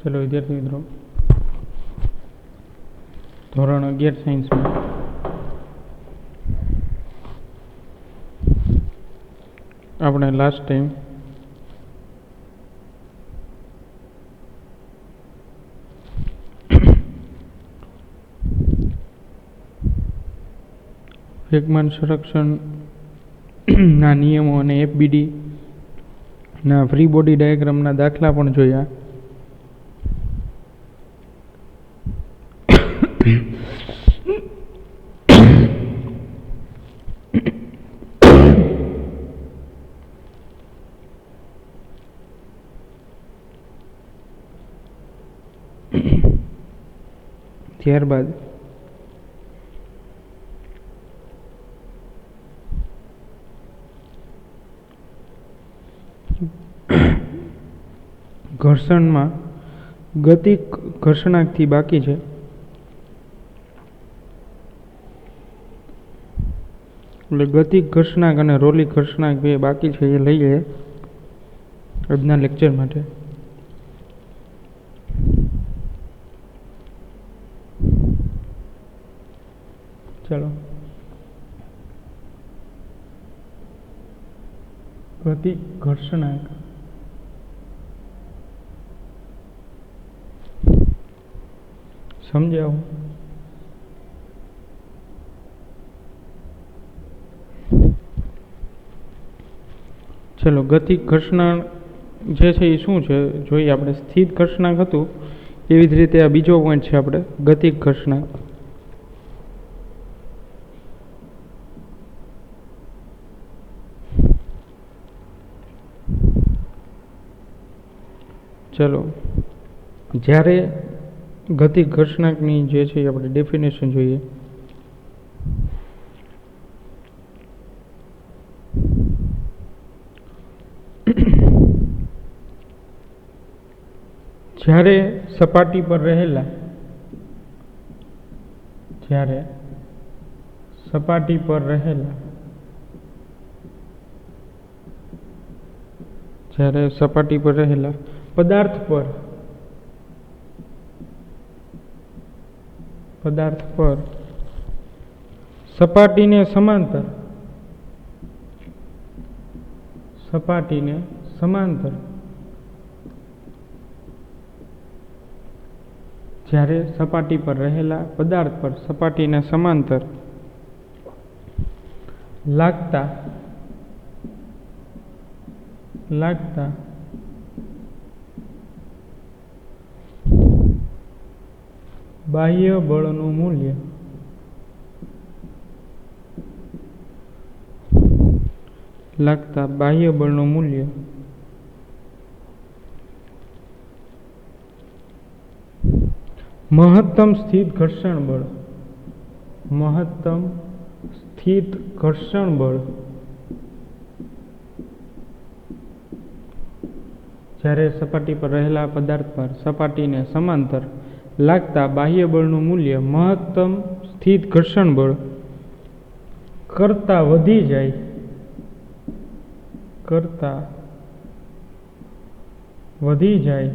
चलो विद्यार्थी मित्रों, ધોરણ 11 સાયન્સમાં આપણે લાસ્ટ ટાઈમ વેગમાન સંરક્ષણના નિયમો અને એફબીડી ના ફ્રી બોડી ડાયાગ્રામના દાખલા પણ જોયા. ત્યારબાદ ઘર્ષણમાં ગતિ ઘર્ષણાંકથી બાકી છે. એટલે ગતિ ઘર્ષણાંક અને રોલી ઘર્ષણાંક બે બાકી છે, એ લઈએ આજના લેક્ચર માટે. ચલો, ગતિ ઘર્ષણાંક સમજાવો. ચલો, ગતિ ઘર્ષણાંક જે છે એ શું છે જોઈએ આપણે. સ્થિત ઘર્ષણાંક હતું એવી જ રીતે આ બીજો પોઈન્ટ છે આપણે ગતિ ઘર્ષણાંક. ચલો, જ્યારે ગતિ ઘર્ષણાંકની જે છે આપણે ડેફિનેશન જોઈએ. જ્યારે સપાટી પર રહેલા પદાર્થ પર સપાટીને સમાંતર જ્યારે સપાટી પર રહેલા પદાર્થ પર સપાટીને સમાંતર લાગતા બાહ્ય બળનું મૂલ્ય મહત્તમ સ્થિત ઘર્ષણ બળ જ્યારે સપાટી પર રહેલા પદાર્થ પર સપાટીને સમાંતર લાગતા બાહ્ય બળનું મૂલ્ય મહત્તમ સ્થિત ઘર્ષણ બળ કરતા વધી જાય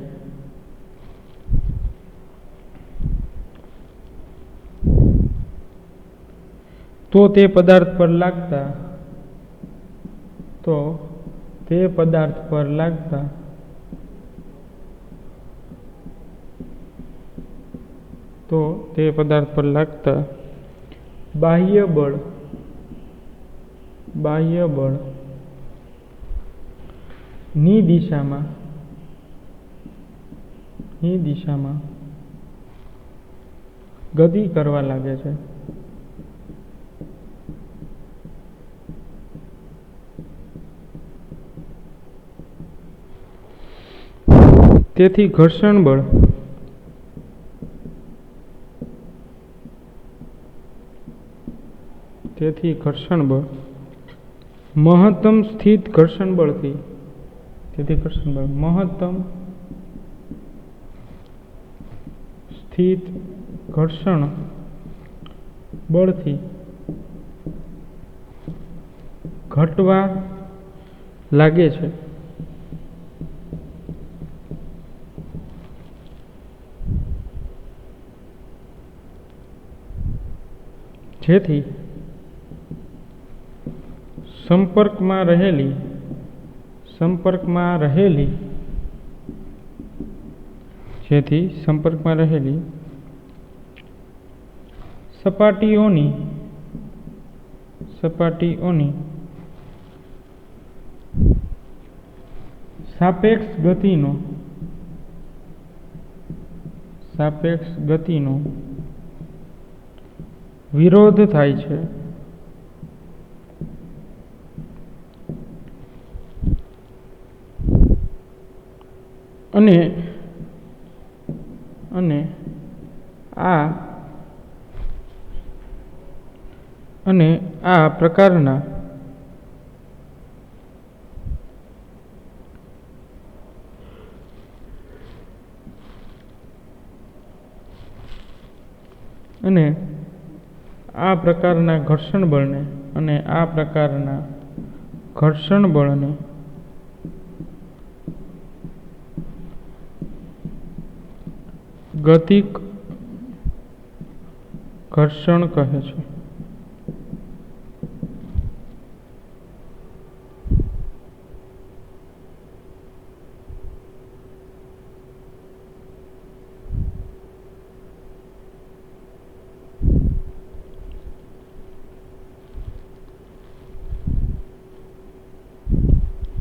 તો તે પદાર્થ પર લાગતા બાહ્ય બળ ની દિશામાં ગતિ કરવા લાગે છે. તેથી ઘર્ષણ બળ મહત્તમ સ્થિત ઘર્ષણ બળથી ઘટવા લાગે છે. જેથી સંપર્કમાં રહેલી સપાટીઓની સાપેક્ષ ગતિનો વિરોધ થાય છે. અને આ પ્રકારના ઘર્ષણ બળને ગતિક ઘર્ષણ કહે છે.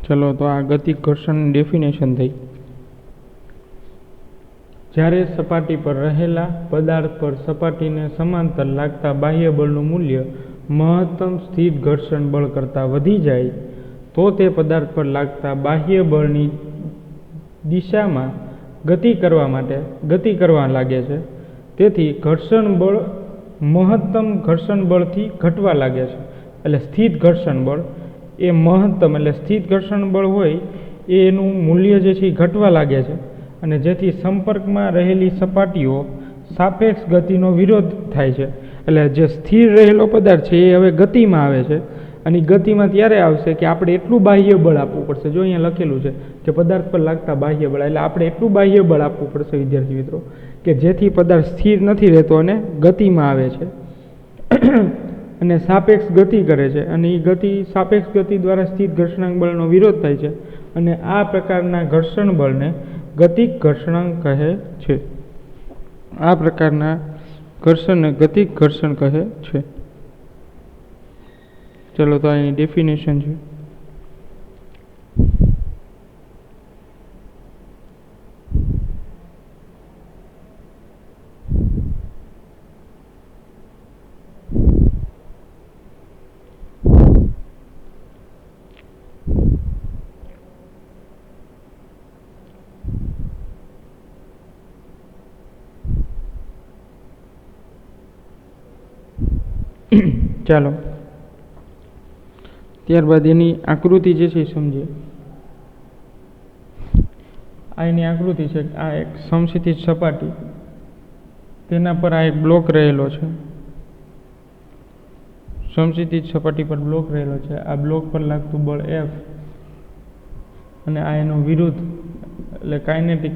ચલો તો આ ગતિક ઘર્ષણની ડેફિનેશન થઈ. જ્યારે સપાટી પર રહેલા પદાર્થ પર સપાટીને સમાંતર લાગતા બાહ્ય બળનું મૂલ્ય મહત્તમ સ્થિર ઘર્ષણ બળ કરતાં વધી જાય તો તે પદાર્થ પર લાગતા બાહ્ય બળની દિશામાં ગતિ કરવા લાગે છે. તેથી ઘર્ષણ બળ મહત્તમ ઘર્ષણ બળથી ઘટવા લાગે છે. એટલે સ્થિત ઘર્ષણ બળ એ મહત્તમ એટલે સ્થિત ઘર્ષણ બળ હોય એનું મૂલ્ય જે છે એ ઘટવા લાગે છે. અને જેથી સંપર્કમાં રહેલી સપાટીઓ સાપેક્ષ ગતિનો વિરોધ થાય છે. એટલે જે સ્થિર રહેલો પદાર્થ છે એ હવે ગતિમાં આવે છે. અને ગતિમાં ત્યારે આવશે કે આપણે એટલું બાહ્ય બળ આપવું પડશે. જો અહીંયા લખેલું છે કે પદાર્થ પર લાગતા બાહ્ય બળ, એટલે આપણે એટલું બાહ્ય બળ આપવું પડશે વિદ્યાર્થી મિત્રો કે જેથી પદાર્થ સ્થિર નથી રહેતો અને ગતિમાં આવે છે અને સાપેક્ષ ગતિ કરે છે. અને એ સાપેક્ષ ગતિ દ્વારા સ્થિત ઘર્ષણાંક બળનો વિરોધ થાય છે. અને આ પ્રકારના ઘર્ષણ બળને ગતિક ઘર્ષણાંક કહે છે. આ પ્રકારના ઘર્ષણને ગતિક ઘર્ષણ કહે છે. ચલો તો આની ડેફિનેશન છે. ચાલો ત્યારબાદ એની આકૃતિ જે છે એ સમજીએ. આ એની આકૃતિ છે. આ એક સમક્ષિતિજ સપાટી, તેના પર આ એક બ્લોક રહેલો છે. સમક્ષિતિજ સપાટી પર બ્લોક રહેલો છે. આ બ્લોક પર લાગતું બળ F અને આ એનો વિરુદ્ધ એટલે કાઇનેટિક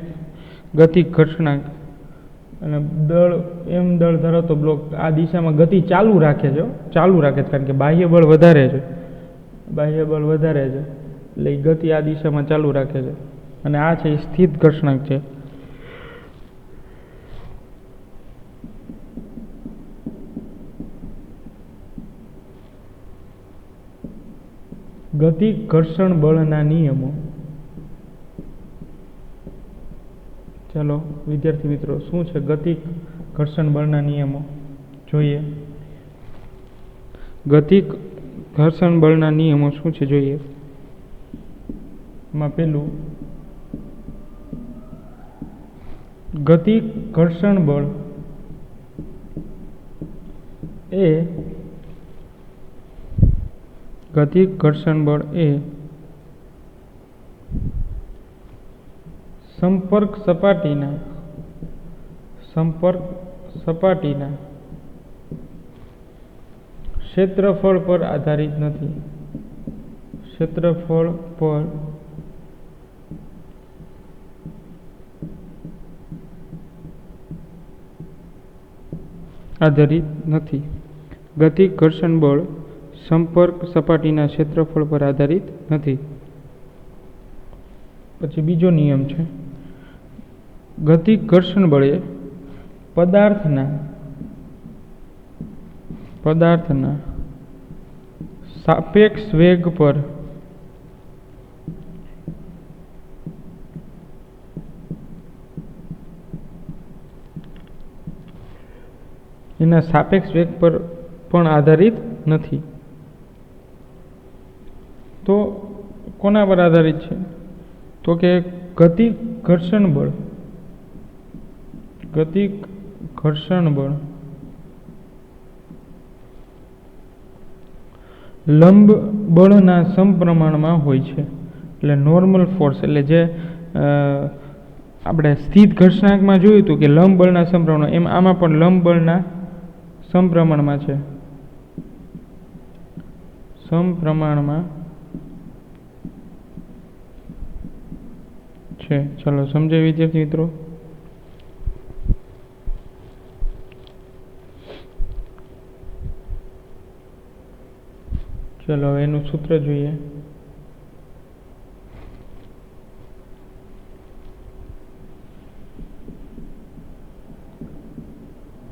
ગતિક ઘર્ષણાંક. અને દળ ધરાવતો બ્લોક આ દિશામાં ગતિ ચાલુ રાખે છે, કારણ કે બાહ્ય બળ વધારે છે એટલે ગતિ આ દિશામાં ચાલુ રાખે છે. અને આ છે એ સ્થિત ઘર્ષણાંક છે. ગતિક ઘર્ષણ બળના નિયમો. ચાલો વિદ્યાર્થી મિત્રો, શું છે ગતિક ઘર્ષણ બળના નિયમો જોઈએ. ગતિક ઘર્ષણ બળના નિયમો શું છે જોઈએ. એમાં પેલું ગતિક ઘર્ષણ બળ એ સંપર્ક સપાટીના ક્ષેત્રફળ પર આધારિત નથી. ગતિક ઘર્ષણ બળ સંપર્ક સપાટીના ક્ષેત્રફળ પર આધારિત નથી. પછી બીજો નિયમ છે, ગતિક ઘર્ષણ બળે પદાર્થના સાપેક્ષ વેગ પર એના સાપેક્ષ વેગ પર પણ આધારિત નથી. તો કોના પર આધારિત છે? તો કે ગતિક ઘર્ષણ બળ લંબ બળના સમપ્રમાણમાં હોય છે. એટલે નોર્મલ ફોર્સ, એટલે જે આપણે સ્થિત ઘર્ષણાંકમાં જોયું હતું કે લંબ બળના સમપ્રમાણમાં, એમ આમાં પણ લંબ બળના સમપ્રમાણમાં છે. ચાલો સમજાય વિદ્યાર્થી મિત્રો. ચલો એનું સૂત્ર જોઈએ.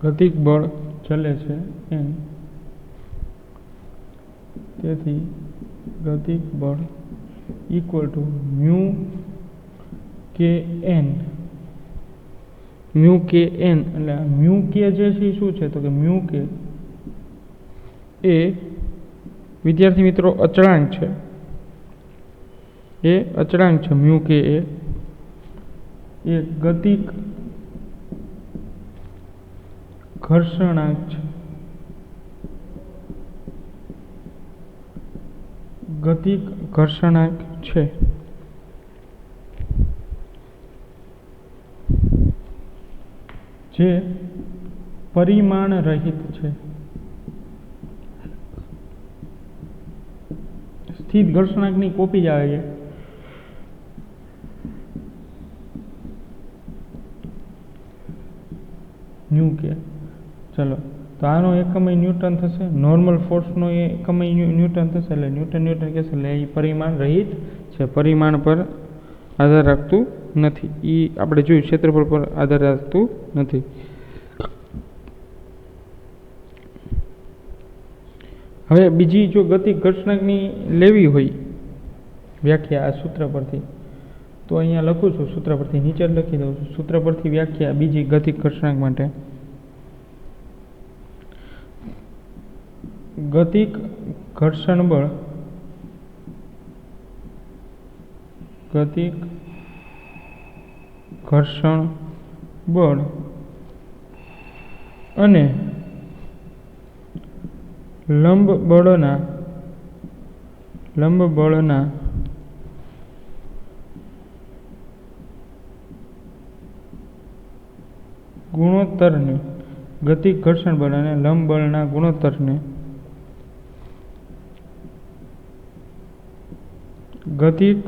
ગતિક બળ ચલે છે n, તેથી ગતિક બળ ઇક્વલ ટુ મ્યુ kn. એટલે મ્યુ કે જે છે શું છે? તો કે મ્યુ કે એ વિદ્યાર્થી મિત્રો અચળાંક છે. મ્યુ કે એ ગતિક ઘર્ષણાંક છે. જે પરિમાણ રહિત છે. સ્થિત ઘર્ષણાંકની કોપી જ આવે છે. ન્યુ કે. ચલો તો આનો એકમય ન્યૂટન થશે, નોર્મલ ફોર્સનો એકમય ન્યૂટન થશે. એટલે ન્યૂટન કહેશે. એટલે એ પરિમાણ રહિત છે, પરિમાણ પર આધાર રાખતું નથી. એ આપણે જોયું ક્ષેત્રફળ પર આધાર રાખતું નથી. હવે બીજી જો ગતિક ઘર્ષણાંકની લેવી હોય વ્યાખ્યા આ સૂત્ર પરથી, તો અહીંયા લખું છું, સૂત્ર પરથી નીચે લખી દઉં છું. સૂત્ર પરથી વ્યાખ્યા બીજી ગતિક ઘર્ષણાંક માટે. ગતિક ઘર્ષણ બળ અને લંબ બળના ગુણોત્તરને, ગતિક ઘર્ષણ બળ અને લંબ બળના ગુણોત્તરને ગતિક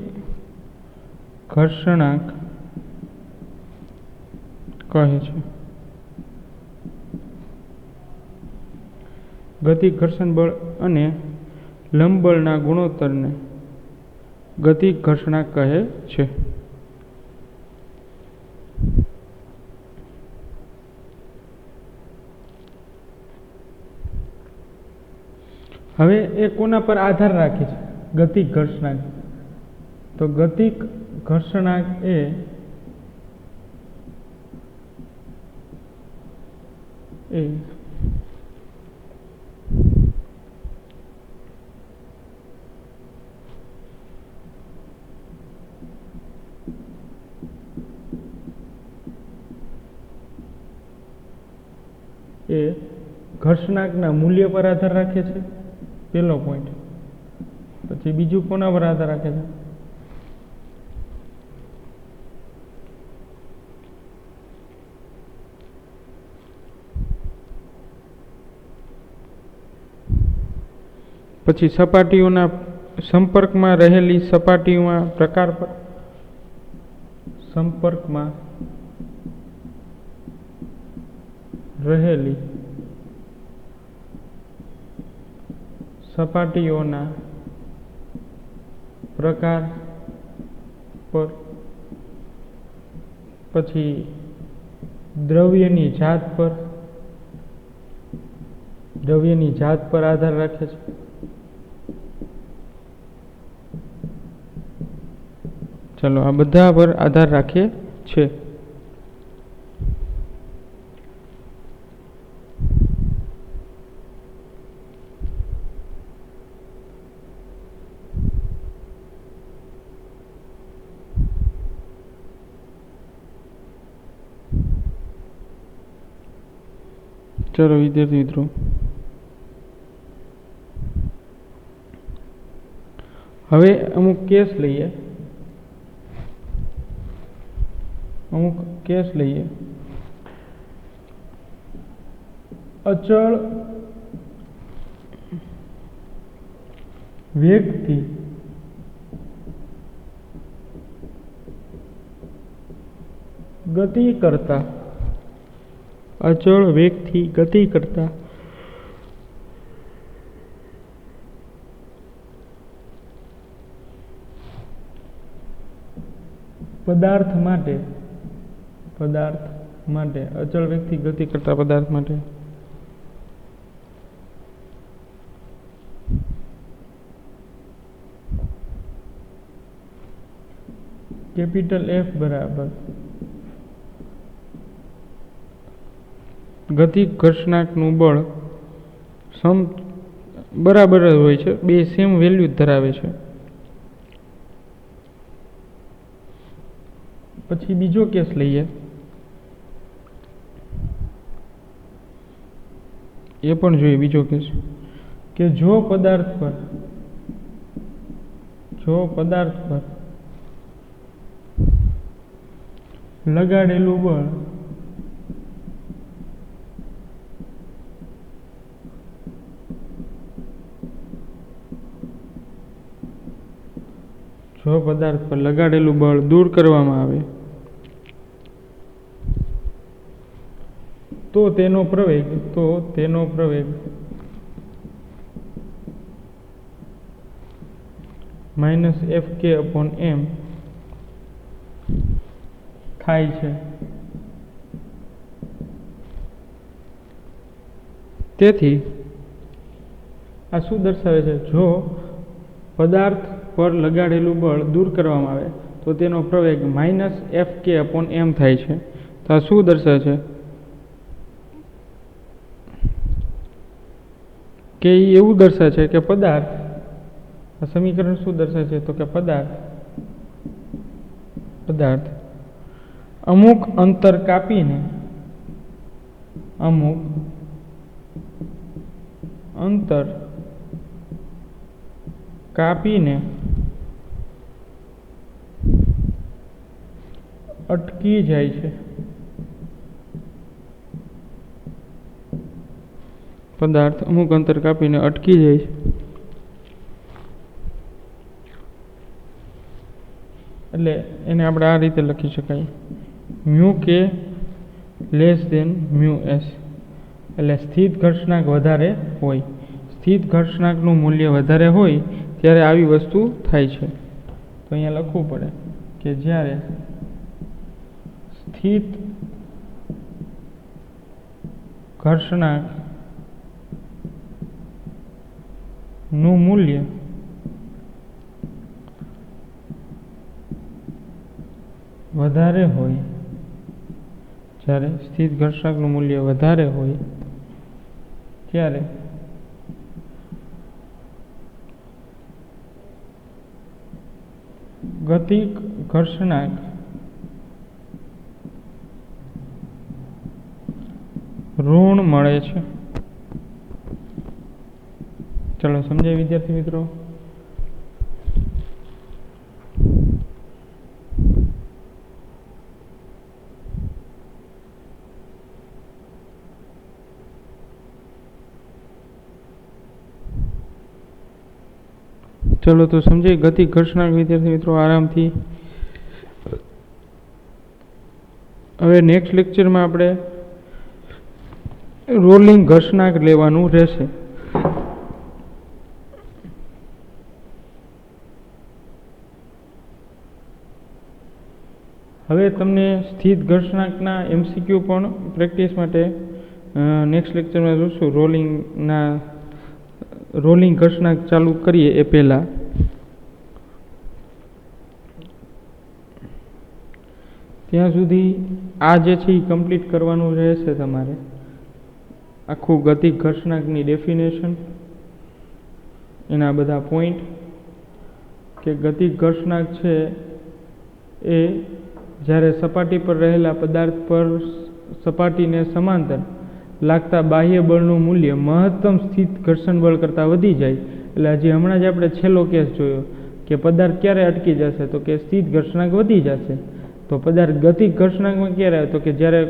ઘર્ષણાંક કહે છે. ગતિક ઘર્ષણ બળ અને લંબ બળના ગુણોત્તરને ગતિક ઘર્ષણાંક કહે છે. હવે એ કોના પર આધાર રાખે છે? ગતિક ઘર્ષણાંક. તો ગતિક ઘર્ષણાંક એ ઘર્ષણાંકના મૂલ્ય પર આધાર રાખે છે, પહેલો પોઈન્ટ. પછી બીજું કોના પર આધાર રાખે છે? પછી સપાટીઓના સંપર્કમાં રહેલી સપાટીઓના પ્રકાર પર, સંપર્કમાં રહેલી સપાટીઓના પ્રકાર પર, પછી દ્રવ્યની જાત પર આધાર રાખે છે. ચલો, આ બધા પર આધાર રાખે છે. ચલો વિદ્યાર્થી મિત્રો, હવે અમુક કેસ લઈએ. અચળ વેગથી ગતિ કરતા પદાર્થ માટે અચળ વેગથી ગતિ કરતા પદાર્થ માટે કેપિટલ F બરાબર ગતિ ઘર્ષણાંકનું બળ બરાબર જ હોય છે, બે સેમ વેલ્યુ ધરાવે છે. પછી બીજો કેસ લઈએ. એ પણ જોઈએ બીજો કેસ કે જો પદાર્થ પર લગાડેલું બળ દૂર કરવામાં આવે તો તેનો પ્રવેગ -Fk/m થાય છે. તેથી આ શું દર્શાવે છે? જો પદાર્થ પર લગાડેલું બળ દૂર કરવામાં આવે તો તેનો પ્રવેગ -Fk/m થાય છે. તો આ શું દર્શાવે છે? કે એવું દર્શાવે છે કે પદાર્થ, આ સમીકરણ શું દર્શાવે છે? તો કે પદાર્થ અમુક અંતર કાપીને અટકી જાય છે. પદાર્થ અમુક અંતર કાપીને અટકી જાય છે. એટલે એને આપણે આ રીતે લખી શકાય, μk >μs. એટલે સ્થિત ઘર્ષણાંક વધારે હોય, સ્થિત ઘર્ષણાંકનું મૂલ્ય વધારે હોય ત્યારે આવી વસ્તુ થાય છે. તો અહીંયા લખવું પડે કે જ્યારે સ્થિત ઘર્ષણાંકનું મૂલ્ય વધારે હોય, ત્યારે ગતિક ઘર્ષણાંક ઋણ મળે છે. ચલો સમજાય વિદ્યાર્થી મિત્રો? ચલો તો સમજાય ગતિક ઘર્ષણાંક વિદ્યાર્થી મિત્રો આરામથી. હવે નેક્સ્ટ લેક્ચરમાં આપણે રોલિંગ ઘર્ષણાંક લેવાનું રહેશે. હવે તમને સ્થિત ઘર્ષણાંકના MCQ પણ પ્રેક્ટિસ માટે નેક્સ્ટ લેક્ચરમાં જોશું. રોલિંગ ઘર્ષણાંક ચાલુ કરીએ એ પહેલાં ત્યાં સુધી આ જે છે એ કમ્પ્લીટ કરવાનું રહેશે તમારે. આખું ગતિક ઘર્ષણાંકની ડેફિનેશન, એના બધા પોઈન્ટ, કે ગતિક ઘર્ષણાંક છે એ જ્યારે સપાટી પર રહેલા પદાર્થ પર સપાટીને સમાંતર લાગતા બાહ્ય બળનું મૂલ્ય મહત્તમ સ્થિત ઘર્ષણ બળ કરતાં વધી જાય. એટલે હજી હમણાં જ આપણે છેલ્લો કેસ જોયો કે પદાર્થ ક્યારે અટકી જશે, તો કે સ્થિત ઘર્ષણાંક વધી જશે. તો પદાર્થ ગતિક ઘર્ષણાંકમાં ક્યારે આવે, તો કે જ્યારે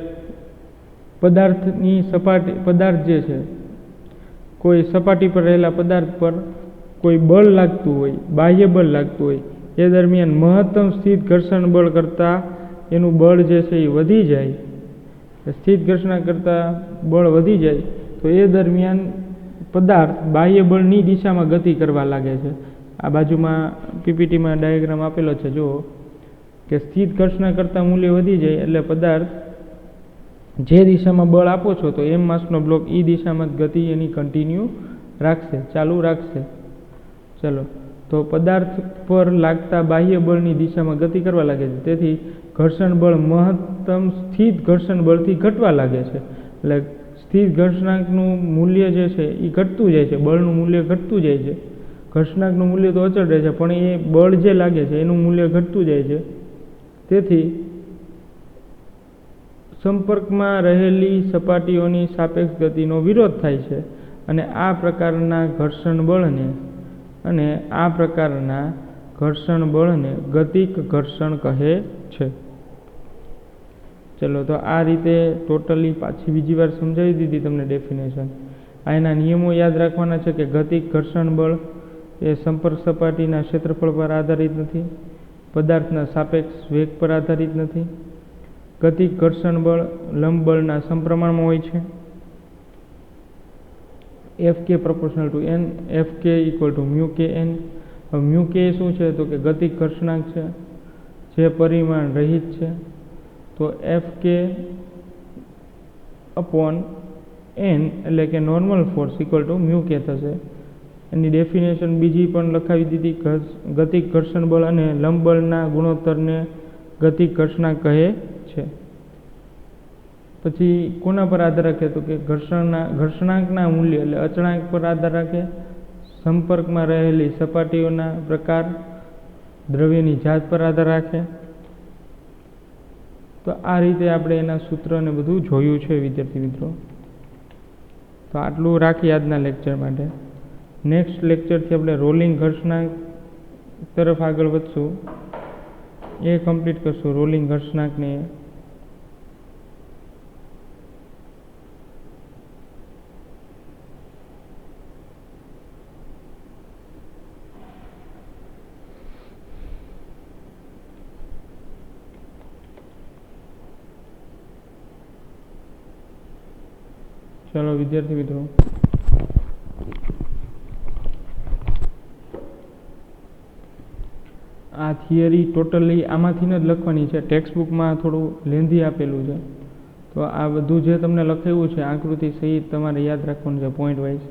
પદાર્થ જે છે કોઈ સપાટી પર રહેલા પદાર્થ પર કોઈ બળ લાગતું હોય, બાહ્ય બળ લાગતું હોય, એ દરમિયાન મહત્તમ સ્થિત ઘર્ષણ બળ કરતાં એનું બળ જે છે એ વધી જાય. સ્થિત ઘર્ષણાંક કરતાં બળ વધી જાય તો એ દરમિયાન પદાર્થ બાહ્ય બળની દિશામાં ગતિ કરવા લાગે છે. આ બાજુમાં PPTમાં ડાયાગ્રામ આપેલો છે, જુઓ કે સ્થિત ઘર્ષણાંક કરતાં મૂલ્ય વધી જાય એટલે પદાર્થ જે દિશામાં બળ આપો છો તો m માસનો બ્લોક એ દિશામાં ગતિ એની કન્ટિન્યુ રાખશે, ચાલુ રાખશે. ચલો, તો પદાર્થ પર લાગતા બાહ્ય બળની દિશામાં ગતિ કરવા લાગે છે. તેથી ઘર્ષણ બળ મહત્તમ સ્થિત ઘર્ષણ બળથી ઘટવા લાગે છે. એટલે સ્થિત ઘર્ષણાંકનું મૂલ્ય જે છે એ ઘટતું જાય છે, બળનું મૂલ્ય ઘટતું જાય છે. ઘર્ષણાંકનું મૂલ્ય તો અચળ રહે છે, પણ એ બળ જે લાગે છે એનું મૂલ્ય ઘટતું જાય છે. તેથી સંપર્કમાં રહેલી સપાટીઓની સાપેક્ષ ગતિનો વિરોધ થાય છે અને આ પ્રકારના ઘર્ષણ બળને ગતિક ઘર્ષણ કહે છે. ચલો, તો આ રીતે ટોટલી પાછી બીજી વાર સમજાવી દીધી તમને ડેફિનેશન. આ એના નિયમો યાદ રાખવાના છે કે ગતિક ઘર્ષણ બળ એ સંપર્ક સપાટીના ક્ષેત્રફળ પર આધારિત નથી, પદાર્થના સાપેક્ષ વેગ પર આધારિત નથી. ગતિક ઘર્ષણ બળ લંબ બળના સમપ્રમાણમાં હોય છે. Fk proportional to n, Fk equal to μkn. હવે μk શું છે, તો કે ગતિક ઘર્ષણાંક છે જે પરિમાણ રહિત છે. તો Fk upon n એટલે કે normal force equal to μk થશે. એની ડેફિનેશન બીજી પણ લખાવી દીધી. ગતિક ઘર્ષણ બળ અને લંબ બળના ગુણોત્તરને ગતિક ઘર્ષણાંક કહે છે. પછી કોના પર આધાર રાખે, તો કે ઘર્ષણાંકના મૂલ્ય એટલે અચળાંક પર આધાર રાખે, સંપર્કમાં રહેલી સપાટીઓના પ્રકાર, દ્રવ્યની જાત પર આધાર રાખે. તો આ રીતે આપણે એના સૂત્રને બધું જોયું છે વિદ્યાર્થી મિત્રો. તો આટલું રાખી આજના લેક્ચર માટે. નેક્સ્ટ લેક્ચરથી આપણે રોલિંગ ઘર્ષણાંક તરફ આગળ વધશું, એ કમ્પ્લીટ કરશું. રોલિંગ ઘર્ષણાંકને ચલો વિદ્યાર્થી મિત્રો, આ થિયરી ટોટલી આમાંથી જ લખવાની છે. ટેક્સ્ટ બુકમાં થોડું લેન્ધી આપેલું છે, તો આ બધું જે તમને લખાયું છે આકૃતિ સહિત તમારે યાદ રાખવાનું છે પોઈન્ટ વાઇઝ.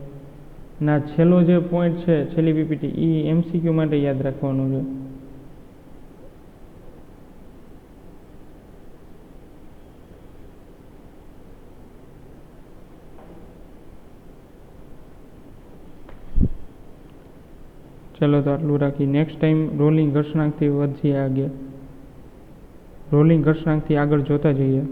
ના છેલ્લો જે પોઈન્ટ છે, છેલ્લી PPT, એ MCQ માટે યાદ રાખવાનું છે. ચલો, તો આટલું રાખી. નેક્સ્ટ ટાઈમ રોલિંગ ઘર્ષણાંકથી આગળ જોતા જઈએ.